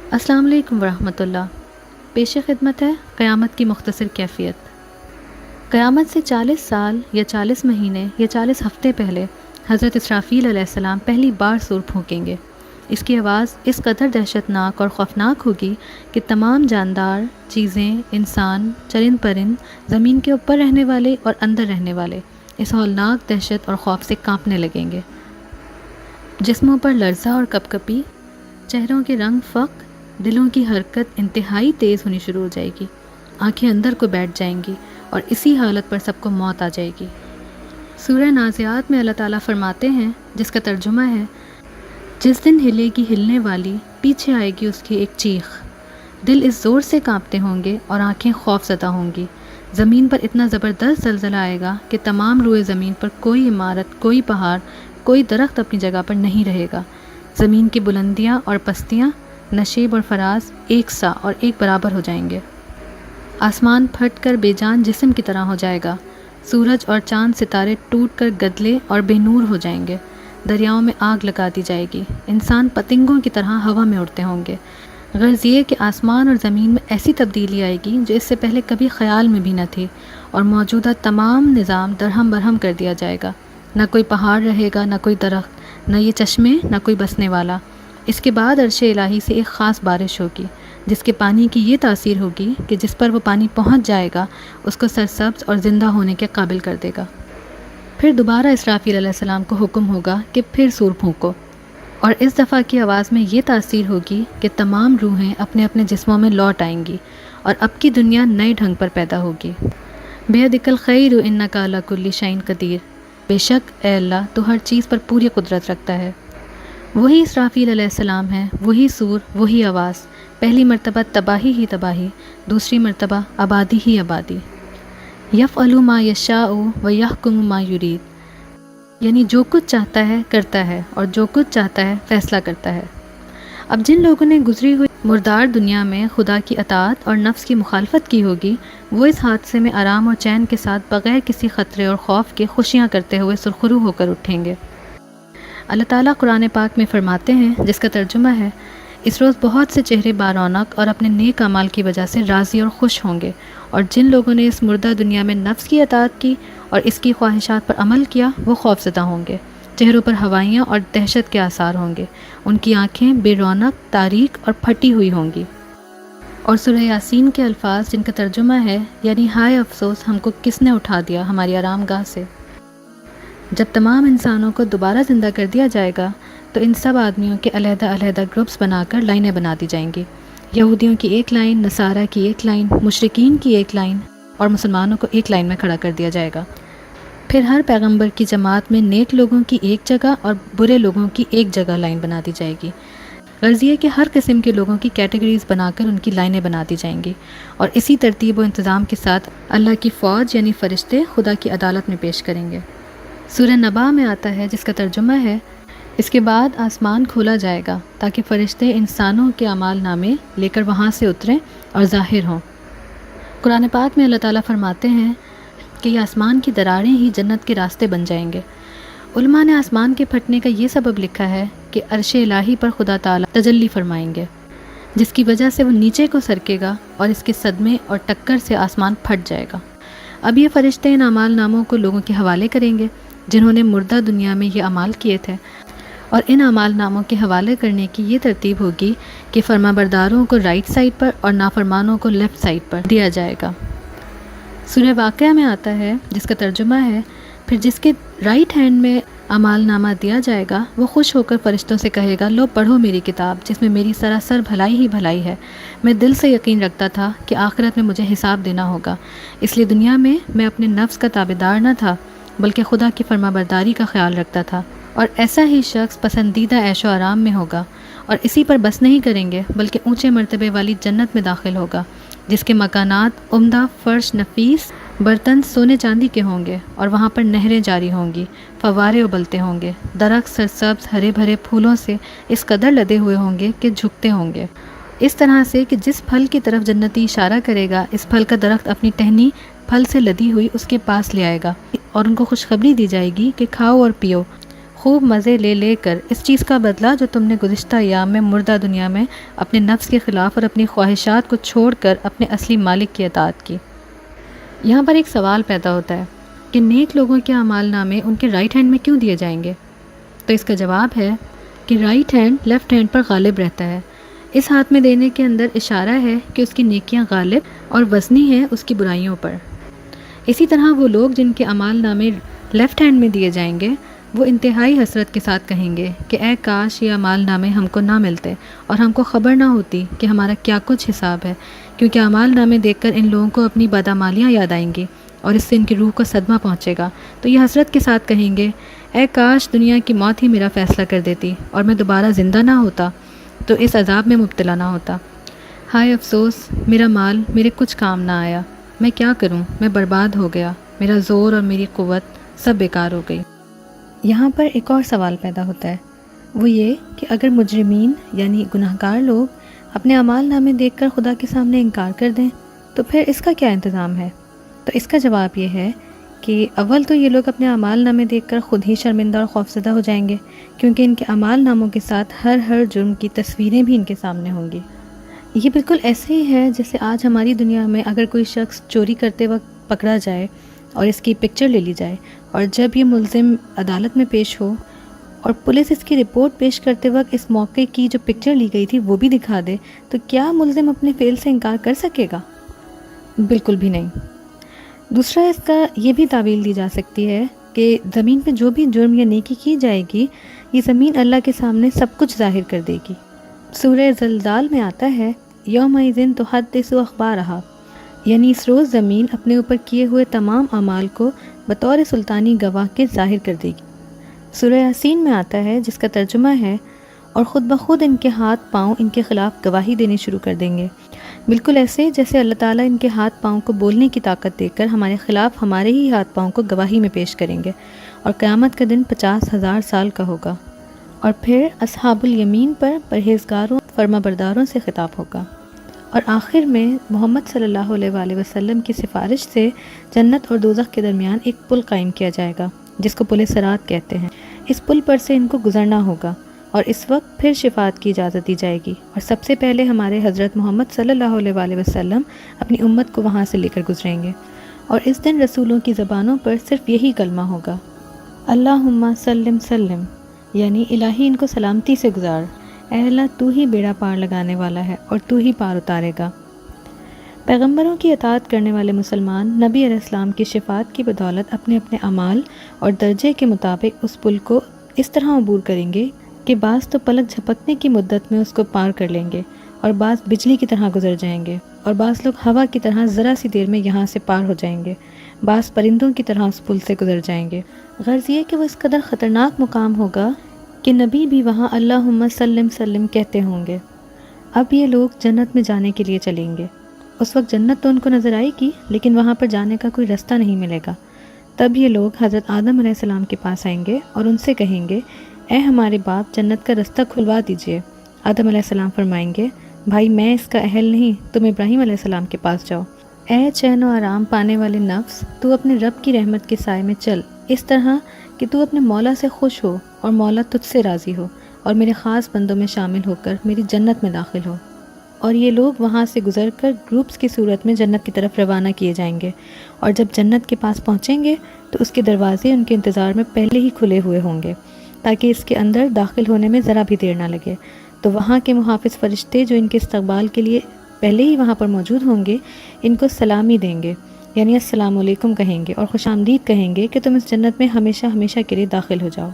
السلام علیکم ورحمۃ اللہ۔ پیش خدمت ہے قیامت کی مختصر کیفیت۔ قیامت سے 40 سال یا 40 مہینے یا 40 ہفتے پہلے حضرت اسرافیل علیہ السلام پہلی بار سور پھونکیں گے۔ اس کی آواز اس قدر دہشت ناک اور خوفناک ہوگی کہ تمام جاندار چیزیں، انسان، چرند پرند، زمین کے اوپر رہنے والے اور اندر رہنے والے اس ہولناک دہشت اور خوف سے کانپنے لگیں گے۔ جسموں پر لرزہ اور کپ کپی، چہروں کے رنگ فق، دلوں کی حرکت انتہائی تیز ہونی شروع ہو جائے گی، آنکھیں اندر کو بیٹھ جائیں گی اور اسی حالت پر سب کو موت آ جائے گی۔ سورہ نازعات میں اللہ تعالیٰ فرماتے ہیں، جس کا ترجمہ ہے، جس دن ہلے گی ہلنے والی، پیچھے آئے گی اس کی ایک چیخ، دل اس زور سے کانپتے ہوں گے اور آنکھیں خوف زدہ ہوں گی۔ زمین پر اتنا زبردست زلزلہ آئے گا کہ تمام روئے زمین پر کوئی عمارت، کوئی پہاڑ، کوئی درخت اپنی جگہ پر نہیں رہے گا۔ زمین کی بلندیاں اور پستیاں، نشیب اور فراز ایک سا اور ایک برابر ہو جائیں گے۔ آسمان پھٹ کر بے جان جسم کی طرح ہو جائے گا۔ سورج اور چاند ستارے ٹوٹ کر گدلے اور بے نور ہو جائیں گے۔ دریاؤں میں آگ لگا دی جائے گی۔ انسان پتنگوں کی طرح ہوا میں اڑتے ہوں گے۔ غرض یہ کہ آسمان اور زمین میں ایسی تبدیلی آئے گی جو اس سے پہلے کبھی خیال میں بھی نہ تھی، اور موجودہ تمام نظام درہم برہم کر دیا جائے گا۔ نہ کوئی پہاڑ رہے گا، نہ کوئی درخت، نہ یہ چشمے، نہ کوئی بسنے والا۔ اس کے بعد عرش الہی سے ایک خاص بارش ہوگی، جس کے پانی کی یہ تاثیر ہوگی کہ جس پر وہ پانی پہنچ جائے گا اس کو سرسبز اور زندہ ہونے کے قابل کر دے گا۔ پھر دوبارہ اسرافیل علیہ السلام کو حکم ہوگا کہ پھر سور پھونکو، اور اس دفعہ کی آواز میں یہ تاثیر ہوگی کہ تمام روحیں اپنے اپنے جسموں میں لوٹ آئیں گی اور اب کی دنیا نئے ڈھنگ پر پیدا ہوگی۔ بیدک الخیر انک علی کل شیء قدیر، بے شک اے اللہ تو ہر چیز پر پوری قدرت رکھتا ہے۔ وہی اسرافیل علیہ السلام ہے، وہی سور، وہی آواز، پہلی مرتبہ تباہی ہی تباہی، دوسری مرتبہ آبادی ہی آبادی۔ یفعل ما یشاء و یحکم ما یرید، یعنی جو کچھ چاہتا ہے کرتا ہے، اور جو کچھ چاہتا ہے فیصلہ کرتا ہے۔ اب جن لوگوں نے گزری ہوئی مردار دنیا میں خدا کی اطاعت اور نفس کی مخالفت کی ہوگی، وہ اس حادثے میں آرام اور چین کے ساتھ بغیر کسی خطرے اور خوف کے خوشیاں کرتے ہوئے سرخرو ہو کر اٹھیں گے۔ اللہ تعالیٰ قرآن پاک میں فرماتے ہیں، جس کا ترجمہ ہے، اس روز بہت سے چہرے بارونق اور اپنے نیک اعمال کی وجہ سے راضی اور خوش ہوں گے، اور جن لوگوں نے اس مردہ دنیا میں نفس کی اطاعت کی اور اس کی خواہشات پر عمل کیا، وہ خوفزدہ ہوں گے۔ چہروں پر ہوائیاں اور دہشت کے آثار ہوں گے، ان کی آنکھیں بے رونق، تاریک اور پھٹی ہوئی ہوں گی۔ اور سورہ یاسین کے الفاظ، جن کا ترجمہ ہے، یعنی ہائے افسوس ہم کو کس نے اٹھا دیا ہماری آرام گاہ سے۔ جب تمام انسانوں کو دوبارہ زندہ کر دیا جائے گا تو ان سب آدمیوں کے علیحدہ علیحدہ گروپس بنا کر لائنیں بنا دی جائیں گی۔ یہودیوں کی ایک لائن، نصارہ کی ایک لائن، مشرکین کی ایک لائن، اور مسلمانوں کو ایک لائن میں کھڑا کر دیا جائے گا۔ پھر ہر پیغمبر کی جماعت میں نیک لوگوں کی ایک جگہ اور برے لوگوں کی ایک جگہ لائن بنا دی جائے گی۔ غرض یہ کہ ہر قسم کے لوگوں کی کیٹیگریز بنا کر ان کی لائنیں بنا دی جائیں گی، اور اسی ترتیب و انتظام کے ساتھ اللہ کی فوج یعنی فرشتے خدا کی عدالت میں پیش کریں گے۔ سورہ نبا میں آتا ہے، جس کا ترجمہ ہے، اس کے بعد آسمان کھولا جائے گا تاکہ فرشتے انسانوں کے اعمال نامے لے کر وہاں سے اتریں اور ظاہر ہوں۔ قرآن پاک میں اللہ تعالیٰ فرماتے ہیں کہ یہ آسمان کی دراریں ہی جنت کے راستے بن جائیں گے۔ علماء نے آسمان کے پھٹنے کا یہ سبب لکھا ہے کہ عرش الہی پر خدا تعالیٰ تجلی فرمائیں گے، جس کی وجہ سے وہ نیچے کو سرکے گا اور اس کے صدمے اور ٹکر سے آسمان پھٹ جائے گا۔ اب یہ فرشتے ان اعمال ناموں کو لوگوں کے حوالے کریں گے جنہوں نے مردہ دنیا میں یہ اعمال کیے تھے، اور ان اعمال ناموں کے حوالے کرنے کی یہ ترتیب ہوگی کہ فرما برداروں کو رائٹ سائڈ پر اور نافرمانوں کو لیفٹ سائڈ پر دیا جائے گا۔ سورہ واقعہ میں آتا ہے، جس کا ترجمہ ہے، پھر جس کے رائٹ ہینڈ میں اعمال نامہ دیا جائے گا وہ خوش ہو کر فرشتوں سے کہے گا، لو پڑھو میری کتاب جس میں میری سراسر بھلائی ہی بھلائی ہے۔ میں دل سے یقین رکھتا تھا کہ آخرت میں مجھے حساب دینا ہوگا، اس لیے دنیا میں اپنے نفس کا تابعدار نہ تھا بلکہ خدا کی فرما برداری کا خیال رکھتا تھا، اور ایسا ہی شخص پسندیدہ عیش و آرام میں ہوگا، اور اسی پر بس نہیں کریں گے بلکہ اونچے مرتبے والی جنت میں داخل ہوگا، جس کے مکانات عمدہ، فرش نفیس، برتن سونے چاندی کے ہوں گے، اور وہاں پر نہریں جاری ہوں گی، فوارے ابلتے ہوں گے، درخت سرسبز ہرے بھرے پھولوں سے اس قدر لدے ہوئے ہوں گے کہ جھکتے ہوں گے، اس طرح سے کہ جس پھل کی طرف جنتی اشارہ کرے گا اس پھل کا درخت اپنی ٹہنی پھل سے لدی ہوئی اس کے پاس لے آئے گا، اور ان کو خوشخبری دی جائے گی کہ کھاؤ اور پیو، خوب مزے لے لے کر اس چیز کا بدلہ جو تم نے گزشتہ ایام میں مردہ دنیا میں اپنے نفس کے خلاف اور اپنی خواہشات کو چھوڑ کر اپنے اصلی مالک کی اطاعت کی۔ یہاں پر ایک سوال پیدا ہوتا ہے کہ نیک لوگوں کے اعمال نامے ان کے رائٹ ہینڈ میں کیوں دیے جائیں گے؟ تو اس کا جواب ہے کہ رائٹ ہینڈ لیفٹ ہینڈ پر غالب رہتا ہے۔ اس ہاتھ میں دینے کے اندر اشارہ ہے کہ اس کی نیکیاں غالب اور وزنی ہیں اس کی برائیوں پر۔ اسی طرح وہ لوگ جن کے اعمال نامے لیفٹ ہینڈ میں دیے جائیں گے وہ انتہائی حسرت کے ساتھ کہیں گے کہ اے کاش یہ اعمال نامے ہم کو نہ ملتے اور ہم کو خبر نہ ہوتی کہ ہمارا کیا کچھ حساب ہے، کیونکہ اعمال نامے دیکھ کر ان لوگوں کو اپنی بدعمالیاں یاد آئیں گی اور اس سے ان کی روح کو صدمہ پہنچے گا، تو یہ حسرت کے ساتھ کہیں گے اے کاش دنیا کی موت ہی میرا فیصلہ کر دیتی اور میں دوبارہ زندہ نہ ہوتا تو اس عذاب میں مبتلا نہ ہوتا۔ ہائے افسوس، میرا مال میرے کچھ کام نہ آیا، میں کیا کروں، میں برباد ہو گیا، میرا زور اور میری قوت سب بیکار ہو گئی۔ یہاں پر ایک اور سوال پیدا ہوتا ہے، وہ یہ کہ اگر مجرمین یعنی گناہگار لوگ اپنے اعمال نامے دیکھ کر خدا کے سامنے انکار کر دیں تو پھر اس کا کیا انتظام ہے؟ تو اس کا جواب یہ ہے کہ اول تو یہ لوگ اپنے اعمال نامے دیکھ کر خود ہی شرمندہ اور خوفزدہ ہو جائیں گے، کیونکہ ان کے اعمال ناموں کے ساتھ ہر جرم کی تصویریں بھی ان کے سامنے ہوں گی۔ یہ بالکل ایسے ہی ہے جیسے آج ہماری دنیا میں اگر کوئی شخص چوری کرتے وقت پکڑا جائے اور اس کی پکچر لے لی جائے اور جب یہ ملزم عدالت میں پیش ہو اور پولیس اس کی رپورٹ پیش کرتے وقت اس موقع کی جو پکچر لی گئی تھی وہ بھی دکھا دے، تو کیا ملزم اپنے فعل سے انکار کر سکے گا؟ بالکل بھی نہیں۔ دوسرا اس کا یہ بھی تعویل دی جا سکتی ہے کہ زمین پہ جو بھی جرم یا نیکی کی جائے گی یہ زمین اللہ کے سامنے سب کچھ ظاہر کر دے گی۔ سورہ زلزال میں آتا ہے یومئذ تحدث اخبارہا، یعنی اس روز زمین اپنے اوپر کیے ہوئے تمام اعمال کو بطور سلطانی گواہ کے ظاہر کر دے گی۔ سورہ یاسین میں آتا ہے جس کا ترجمہ ہے اور خود بخود ان کے ہاتھ پاؤں ان کے خلاف گواہی دینے شروع کر دیں گے، بالکل ایسے جیسے اللہ تعالیٰ ان کے ہاتھ پاؤں کو بولنے کی طاقت دے کر ہمارے خلاف ہمارے ہی ہاتھ پاؤں کو گواہی میں پیش کریں گے، اور قیامت کا دن 50,000 سال کا ہوگا۔ اور پھر اصحاب الیمین پر پرہیزگاروں فرما برداروں سے خطاب ہوگا، اور آخر میں محمد صلی اللہ علیہ وآلہ وسلم کی سفارش سے جنت اور دوزخ کے درمیان ایک پل قائم کیا جائے گا جس کو پل صراط کہتے ہیں۔ اس پل پر سے ان کو گزرنا ہوگا اور اس وقت پھر شفاعت کی اجازت دی جائے گی، اور سب سے پہلے ہمارے حضرت محمد صلی اللہ علیہ وآلہ وسلم اپنی امت کو وہاں سے لے کر گزریں گے، اور اس دن رسولوں کی زبانوں پر صرف یہی کلمہ ہوگا، اللہم سلم سلم، یعنی الہی ان کو سلامتی سے گزار، اے اللہ تو ہی بیڑا پار لگانے والا ہے اور تو ہی پار اتارے گا۔ پیغمبروں کی اطاعت کرنے والے مسلمان نبی علیہ السلام کی شفاعت کی بدولت اپنے اپنے اعمال اور درجے کے مطابق اس پل کو اس طرح عبور کریں گے کہ بعض تو پلک جھپکنے کی مدت میں اس کو پار کر لیں گے اور بعض بجلی کی طرح گزر جائیں گے، اور بعض لوگ ہوا کی طرح ذرا سی دیر میں یہاں سے پار ہو جائیں گے، بعض پرندوں کی طرح اس پل سے گزر جائیں گے۔ غرض یہ کہ وہ اس قدر خطرناک مقام ہوگا کہ نبی بھی وہاں اللہم سلم سلم کہتے ہوں گے۔ اب یہ لوگ جنت میں جانے کے لیے چلیں گے، اس وقت جنت تو ان کو نظر آئے گی لیکن وہاں پر جانے کا کوئی رستہ نہیں ملے گا۔ تب یہ لوگ حضرت آدم علیہ السلام کے پاس آئیں گے اور ان سے کہیں گے اے ہمارے باپ جنت کا رستہ کھلوا دیجئے۔ آدم علیہ السلام فرمائیں گے بھائی میں اس کا اہل نہیں، تم ابراہیم علیہ السلام کے پاس جاؤ۔ اے چین و آرام پانے والے نفس، تو اپنے رب کی رحمت کے سائے میں چل، اس طرح کہ تو اپنے مولا سے خوش ہو اور مولا تجھ سے راضی ہو، اور میرے خاص بندوں میں شامل ہو کر میری جنت میں داخل ہو۔ اور یہ لوگ وہاں سے گزر کر گروپس کی صورت میں جنت کی طرف روانہ کیے جائیں گے، اور جب جنت کے پاس پہنچیں گے تو اس کے دروازے ان کے انتظار میں پہلے ہی کھلے ہوئے ہوں گے تاکہ اس کے اندر داخل ہونے میں ذرا بھی دیر نہ لگے۔ تو وہاں کے محافظ فرشتے جو ان کے استقبال کے لیے پہلے ہی وہاں پر موجود ہوں گے ان کو سلامی دیں گے، یعنی السلام علیکم کہیں گے اور خوش آمدید کہیں گے کہ تم اس جنت میں ہمیشہ ہمیشہ کے لیے داخل ہو جاؤ۔